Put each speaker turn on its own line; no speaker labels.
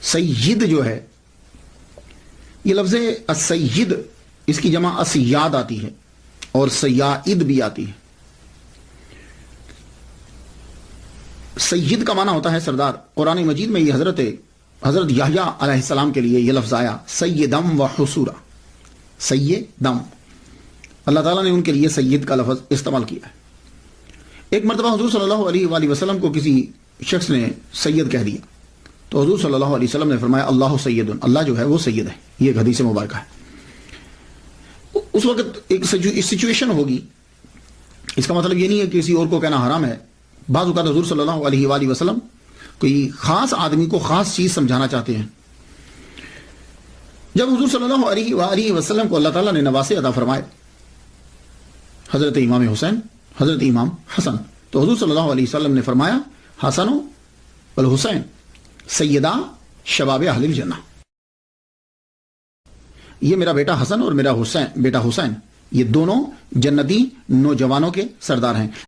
سید جو ہے یہ لفظ السید اس کی جمع اسیاد آتی ہے اور سیائد بھی آتی ہے. سید کا معنی ہوتا ہے سردار. قرآن مجید میں یہ حضرت یحییٰ علیہ السلام کے لیے یہ لفظ آیا سیدم و حسورا. سیدم اللہ تعالیٰ نے ان کے لیے سید کا لفظ استعمال کیا ہے. ایک مرتبہ حضور صلی اللہ علیہ وآلہ وسلم کو کسی شخص نے سید کہہ دیا تو حضور صلی اللہ علیہ وسلم نے فرمایا اللہ سید، اللہ جو ہے وہ سید ہے. یہ ایک حدیث مبارکہ ہے. اس وقت ایک سچویشن ہوگی، اس کا مطلب یہ نہیں ہے کہ کسی اور کو کہنا حرام ہے. بعض اوقات حضور صلی اللہ علیہ وآلہ وسلم کوئی خاص آدمی کو خاص چیز سمجھانا چاہتے ہیں. جب حضور صلی اللہ علیہ وآلہ وسلم کو اللہ تعالیٰ نے نواسے عطا فرمائے، حضرت امام حسین، حضرت امام حسن، تو حضور صلی اللہ علیہ وسلم نے فرمایا حسن والحسین سیدہ شباب اہل الجنہ. یہ میرا بیٹا حسن اور میرا بیٹا حسین یہ دونوں جنتی نوجوانوں کے سردار ہیں.